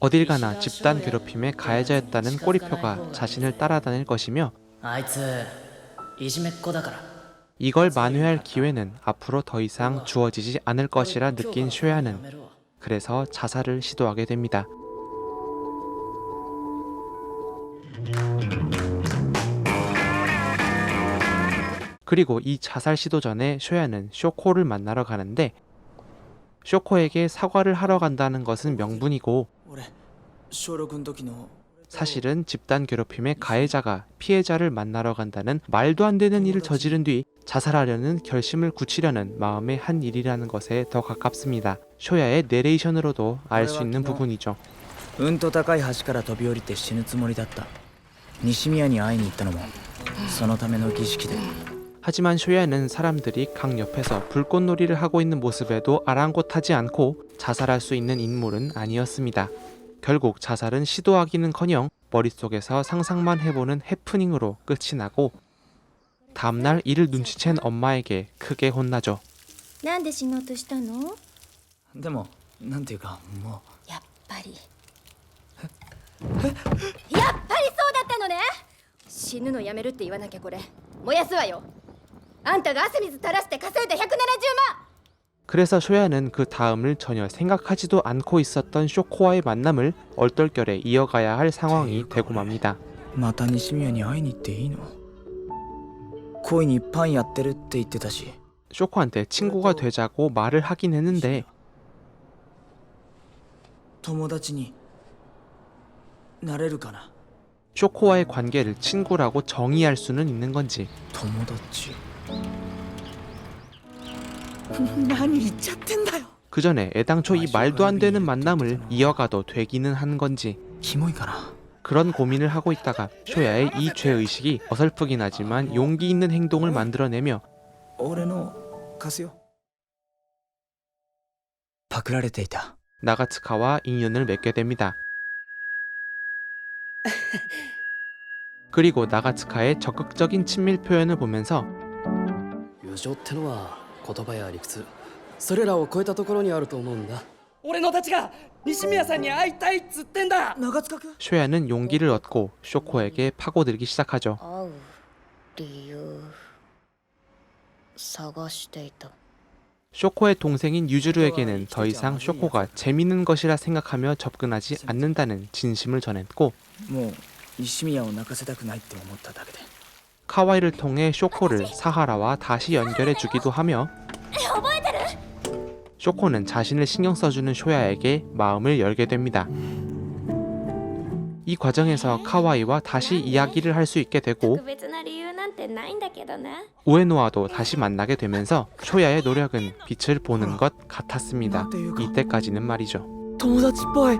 어딜 가나 집단 괴롭힘의 가해자였다는 꼬리표가 자신을 따라다닐 것이며 이걸 만회할 기회는 앞으로 더 이상 주어지지 않을 것이라 느낀 쇼야는 그래서 자살을 시도하게 됩니다. 그리고 이 자살 시도 전에 쇼야는 쇼코를 만나러 가는데 쇼코에게 사과를 하러 간다는 것은 명분이고 사실은 집단 괴롭힘의 가해자가 피해자를 만나러 간다는 말도 안 되는 일을 저지른 뒤 자살하려는 결심을 굳히려는 마음의 한 일이라는 것에 더 가깝습니다. 쇼야의 내레이션으로도 알 수 있는 부분이죠. うんと高い橋から飛び降りて死ぬつもりだった。西宮に会いに行ったのもそのための儀式で。 하지만 쇼야는 사람들이 강 옆에서 불꽃놀이를 하고 있는 모습에도 아랑곳하지 않고 자살할 수 있는 인물은 아니었습니다. 결국 자살은 시도하기는커녕 머릿속에서 상상만 해보는 해프닝으로 끝이 나고 다음날 이를 눈치챈 엄마에게 크게 혼나죠. なんで死のうとしたの?でもなんていうかもうやっぱりそうだったのね。死ぬのやめるって言わなきゃこれ燃やすわよ。あんたが汗水垂らして稼いだ170万。 그래서 쇼야는 그 다음을 전혀 생각하지도 않고 있었던 쇼코와의 만남을 얼떨결에 이어가야 할 상황이 되고 맙니다. また西宮に会いに行っていいの？恋にパンやってるって言ってたし。 쇼코한테 친구가 되자고 말을 하긴 했는데 友達になれるかな? 쇼코와의 관계를 친구라고 정의할 수는 있는 건지 友達 何言っちゃってんだよ. 그 전에 애당초 이 말도 안 되는 만남을 이어가도 되기는 한 건지 キモいかな? 그런 고민을 하고 있다가 쇼야의 이 죄의식이 어설프긴 하지만 용기 있는 행동을 만들어내며 俺の貸すよ. パクられていた. 나가츠카와 인연을 맺게 됩니다. 그리고 나가츠카의 적극적인 친밀 표현을 보면서 友情ってのは言葉や理屈それらを超えたところにあると思うんだ。俺のたちが西宮さんに会いたいっつってんだ。 쇼야는 용기를 얻고 쇼코에게 파고들기 시작하죠. 会う理由探していた。 쇼코의 동생인 유주루에게는 더 이상 쇼코가 재밌는 것이라 생각하며 접근하지 않는다는 진심을 전했고 もう西宮を泣かせたくないって思っただけで. 카와이를 통해 쇼코를 사하라와 다시 연결해 주기도 하며 쇼코는 자신을 신경 써주는 쇼야에게 마음을 열게 됩니다. 이 과정에서 카와이와 다시 이야기를 할 수 있게 되고 特別な理由なんてないんだけどね。 우에노와도 다시 만나게 되면서 쇼야의 노력은 빛을 보는 것 같았습니다. 이때까지는 말이죠. 友達っぽい.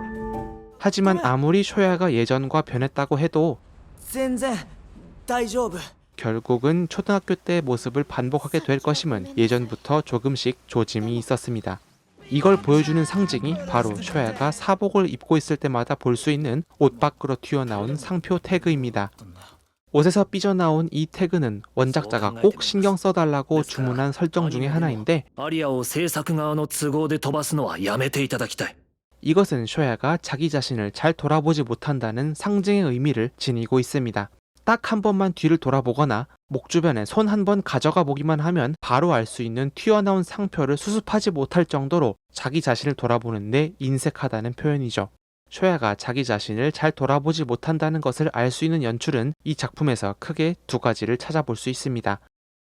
하지만 아무리 쇼야가 예전과 변했다고 해도 全然大丈夫. 결국은 초등학교 때의 모습을 반복하게 될 것임은 예전부터 조금씩 조짐이 있었습니다. 이걸 보여주는 상징이 바로 쇼야가 사복을 입고 있을 때마다 볼 수 있는 옷 밖으로 튀어나온 상표 태그입니다. 옷에서 삐져나온 이 태그는 원작자가 꼭 신경 써달라고 주문한 설정 중에 하나인데 アリアを制作側の都合で飛ばすのはやめていただきたい。 이것은 쇼야가 자기 자신을 잘 돌아보지 못한다는 상징의 의미를 지니고 있습니다. 딱 한 번만 뒤를 돌아보거나 목 주변에 손 한 번 가져가 보기만 하면 바로 알 수 있는 튀어나온 상표를 수습하지 못할 정도로 자기 자신을 돌아보는데 인색하다는 표현이죠. 쇼야가 자기 자신을 잘 돌아보지 못한다는 것을 알 수 있는 연출은 이 작품에서 크게 두 가지를 찾아볼 수 있습니다.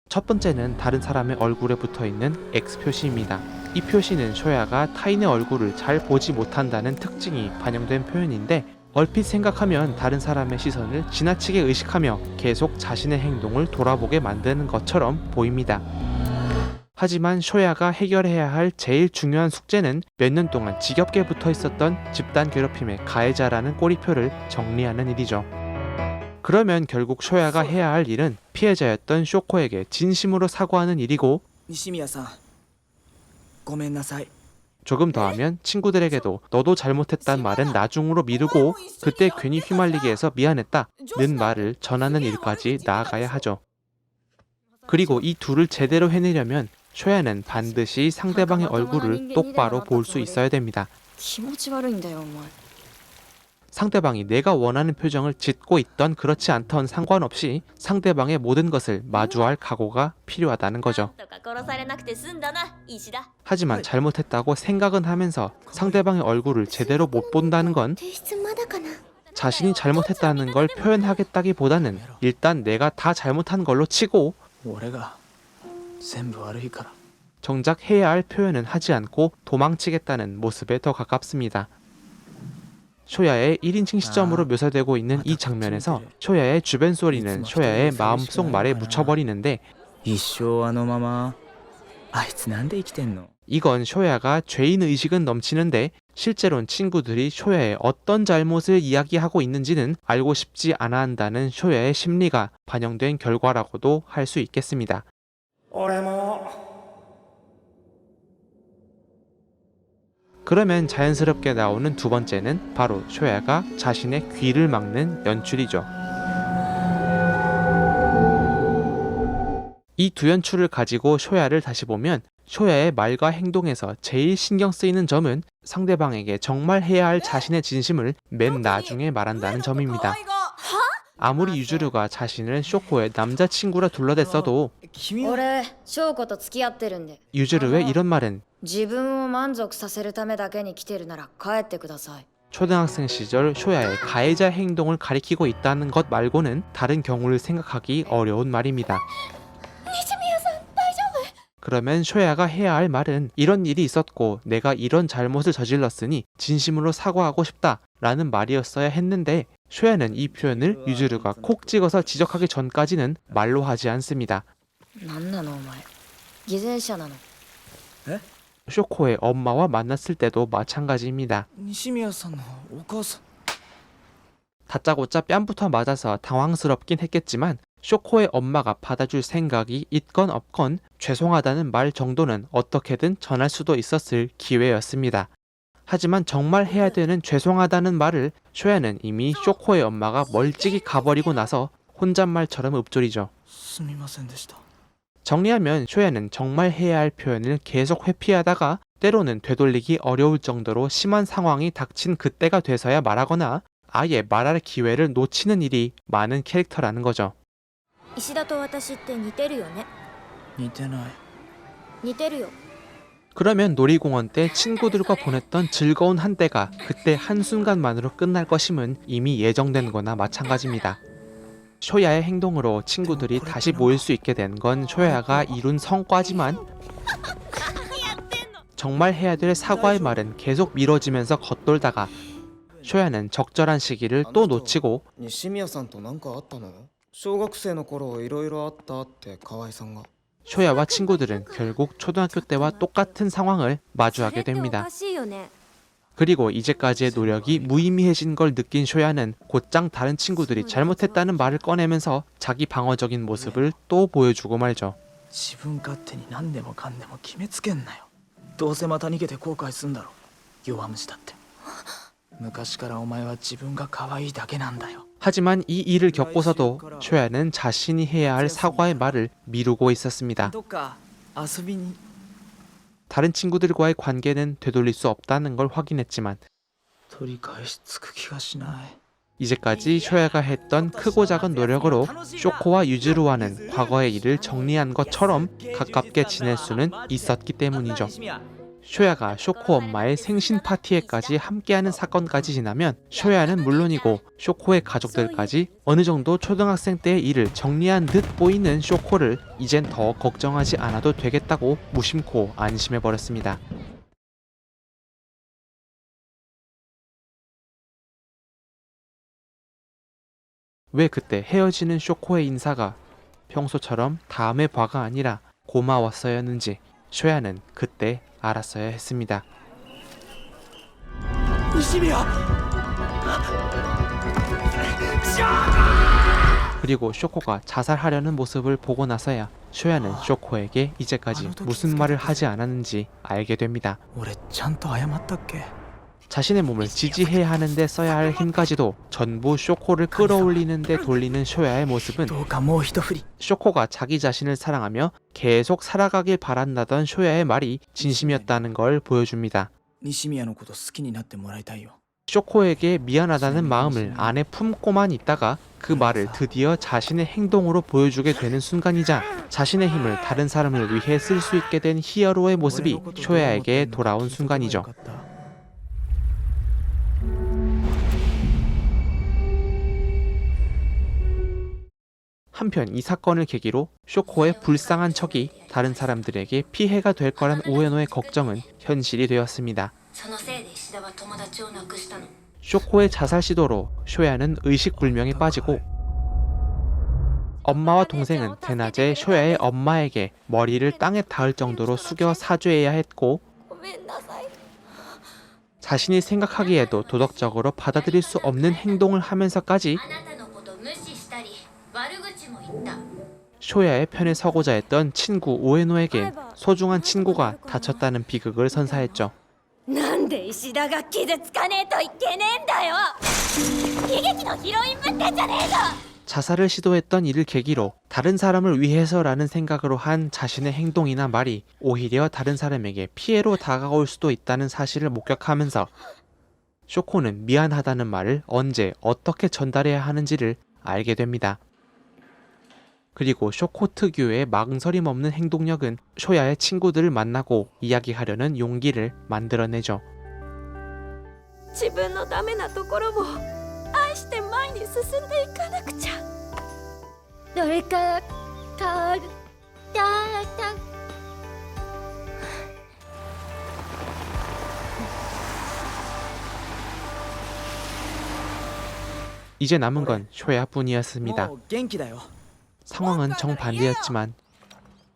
첫 번째는 다른 사람의 얼굴에 붙어있는 X 표시입니다. 이 표시는 쇼야가 타인의 얼굴을 잘 보지 못한다는 특징이 반영된 표현인데 얼핏 생각하면 다른 사람의 시선을 지나치게 의식하며 계속 자신의 행동을 돌아보게 만드는 것처럼 보입니다. 하지만 쇼야가 해결해야 할 제일 중요한 숙제는 몇 년 동안 지겹게 붙어 있었던 집단 괴롭힘의 가해자라는 꼬리표를 정리하는 일이죠. 그러면 결국 쇼야가 해야 할 일은 피해자였던 쇼코에게 진심으로 사과하는 일이고 西宮さんごめんなさい. 조금 더 하면 친구들에게도 너도 잘못했단 말은 나중으로 미루고 그때 괜히 휘말리게 해서 미안했다는 말을 전하는 일까지 나아가야 하죠. 그리고 이 둘을 제대로 해내려면 쇼야는 반드시 상대방의 얼굴을 똑바로 볼 수 있어야 됩니다. 気持ち悪いんだよお前。 상대방이 내가 원하는 표정을 짓고 있던 그렇지 않던 상관없이 상대방의 모든 것을 마주할 각오가 필요하다는 거죠. とか殺されなくて済んだな石田 하지만 잘못했다고 생각은 하면서 상대방의 얼굴을 제대로 못 본다는 건 提出まだかな 자신이 잘못했다는 걸 표현하겠다기보다는 일단 내가 다 잘못한 걸로 치고 俺が全部悪いから 정작 해야 할 표현은 하지 않고 도망치겠다는 모습에 더 가깝습니다. 쇼야의 1인칭 시점으로 묘사되고 있는 이 장면에서 쇼야의 주변 소리는 쇼야의 마음속 말에 묻혀버리는데 一生あのままあいつなんで生きてんの 이건 쇼야가 죄인 의식은 넘치는데 실제로는 친구들이 쇼야의 어떤 잘못을 이야기하고 있는지는 알고 싶지 않아 한다는 쇼야의 심리가 반영된 결과라고도 할 수 있겠습니다. 그러면 자연스럽게 나오는 두 번째는 바로 쇼야가 자신의 귀를 막는 연출이죠. 이 두 연출을 가지고 쇼야를 다시 보면 쇼야의 말과 행동에서 제일 신경 쓰이는 점은 상대방에게 정말 해야 할 자신의 진심을 맨 나중에 말한다는 점입니다. 아무리 유주류가 자신을 쇼코의 남자친구라 둘러댔어도 君は俺翔子と付き合ってるんで 유주류의 이런 말은 自分を満足させるためだけに来てるなら帰ってください 초등학생 시절 쇼야의 가해자 행동을 가리키고 있다는 것 말고는 다른 경우를 생각하기 어려운 말입니다. 그러면 쇼야가 해야 할 말은 이런 일이 있었고 내가 이런 잘못을 저질렀으니 진심으로 사과하고 싶다 라는 말이었어야 했는데 쇼야는 이 표현을 유주류가 콕 찍어서 지적하기 전까지는 말로 하지 않습니다. なんなのお前偽善者なの 쇼코의 엄마와 만났을 때도 마찬가지입니다. 西宮さんのお母さん 다짜고짜 뺨부터 맞아서 당황스럽긴 했겠지만 쇼코의 엄마가 받아줄 생각이 있건 없건 죄송하다는 말 정도는 어떻게든 전할 수도 있었을 기회였습니다. 하지만 정말 해야 되는 죄송하다는 말을 쇼야는 이미 쇼코의 엄마가 멀찍이 가버리고 나서 혼잣말처럼 읊조리죠. すみませんでした 정리하면 쇼야는 정말 해야 할 표현을 계속 회피하다가 때로는 되돌리기 어려울 정도로 심한 상황이 닥친 그때가 돼서야 말하거나 아예 말할 기회를 놓치는 일이 많은 캐릭터라는 거죠. 石田と私って似てるよね似てない似てるよ 그러면 놀이공원 때 친구들과 보냈던 즐거운 한때가 그때 한순간만으로 끝날 것임은 이미 예정된 거나 마찬가지입니다. 쇼야의 행동으로 친구들이 다시 모일 수 있게 된 건 쇼야가 이룬 성과지만 정말 해야 될 사과의 말은 계속 미뤄지면서 겉돌다가 쇼야는 적절한 시기를 또 놓치고 西宮さんと何かあったの小学生の頃いろいろあったって河合さんが 쇼야와 친구들은 결국 초등학교 때와 똑같은 상황을 마주하게 それってお 됩니다. かしいよね 그리고 이제까지의 노력이 무의미해진 걸 느낀 쇼야는 곧장 다른 친구들이 잘못했다는 말을 꺼내면서 자기 방어적인 모습을 또 보여주고 말죠. 自分勝手に何でもかんでも決めつけんなよどうせまた逃げて後悔すんだろ弱虫だって昔からお前は自分が可愛いだけなんだよ 하지만 이 일을 겪고서도 쇼야는 자신이 해야 할 사과의 말을 미루고 있었습니다. どっか遊びに 다른 친구들과의 관계는 되돌릴 수 없다는 걸 확인했지만 取り返しつく気がしない 이제까지 쇼야가 했던 크고 작은 노력으로 쇼코와 유즈루와는 과거의 일을 정리한 것처럼 가깝게 지낼 수는 있었기 때문이죠. 쇼야가 쇼코 엄마의 생신 파티에까지 함께하는 사건까지 지나면 쇼야는 물론이고 쇼코의 가족들까지 어느 정도 초등학생 때의 일을 정리한 듯 보이는 쇼코를 이젠 더 걱정하지 않아도 되겠다고 무심코 안심해버렸습니다. 왜 그때 헤어지는 쇼코의 인사가 평소처럼 다음에 봐가 아니라 고마웠어였는지 쇼야는 그때 알았어야 했습니다. 西宮 그리고 쇼코가 자살하려는 모습을 보고 나서야 쇼야는 쇼코에게 이제까지 무슨 말을 하지 않았는지 알게 됩니다. 俺ちゃんと謝ったっけ 자신의 몸을 지지해야 하는데 써야 할 힘까지도 전부 쇼코를 끌어올리는데 돌리는 쇼야의 모습은 どうかもう一振り 쇼코가 자기 자신을 사랑하며 계속 살아가길 바란다던 쇼야의 말이 진심이었다는 걸 보여줍니다. 西宮のこと好きになってもらいたいよ 쇼코에게 미안하다는 마음을 안에 품고만 있다가 그 말을 드디어 자신의 행동으로 보여주게 되는 순간이자 자신의 힘을 다른 사람을 위해 쓸 수 있게 된 히어로의 모습이 쇼야에게 돌아온 순간이죠. 한편 이 사건을 계기로 쇼코의 불쌍한 척이 다른 사람들에게 피해가 될 거란 우에노의 걱정은 현실이 되었습니다. 쇼코의 자살 시도로 쇼야는 의식불명에 빠지고 엄마와 동생은 대낮에 쇼야의 엄마에게 머리를 땅에 닿을 정도로 숙여 사죄해야 했고 ごめんなさい 자신이 생각하기에도 도덕적으로 받아들일 수 없는 행동을 하면서까지 あなたのこと無視したり悪口も言った 쇼야의 편에 서고자 했던 친구 오에노에겐 소중한 친구가 다쳤다는 비극을 선사했죠. なんで石田が傷つかねえといけねえんだよ悲劇のヒロインぶってんじゃねえぞ 자살을 시도했던 이를 계기로 다른 사람을 위해서라는 생각으로 한 자신의 행동이나 말이 오히려 다른 사람에게 피해로 다가올 수도 있다는 사실을 목격하면서 쇼코는 미안하다는 말을 언제 어떻게 전달해야 하는지를 알게 됩니다. 그리고 쇼코 특유의 망설임 없는 행동력은 쇼야의 친구들을 만나고 이야기하려는 용기를 만들어내죠. 自分のダメなところも愛して前に進んでいかなくちゃ誰かた이제 남은 건 쇼야뿐이었습니다. もう元気だよ 상황은 정반대였지만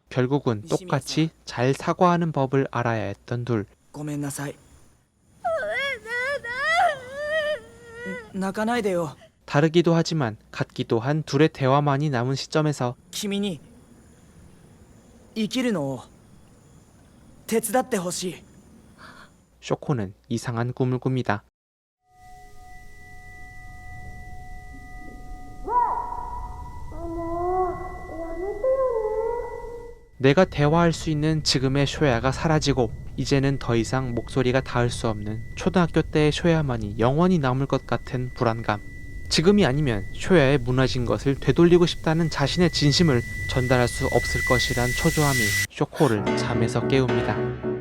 결국은 똑같이 잘 사과하는 법을 알아야 했던 둘. ごめんなさい泣かないでよ 다르기도 하지만 같기도 한 둘의 대화만이 남은 시점에서 君に生きるのを手伝ってほしい 쇼코는 이상한 꿈을 꿉니다. 내가 대화할 수 있는 지금의 쇼야가 사라지고 이제는 더 이상 목소리가 닿을 수 없는 초등학교 때의 쇼야만이 영원히 남을 것 같은 불안감. 지금이 아니면 쇼야의 무너진 것을 되돌리고 싶다는 자신의 진심을 전달할 수 없을 것이란 초조함이 쇼코를 잠에서 깨웁니다.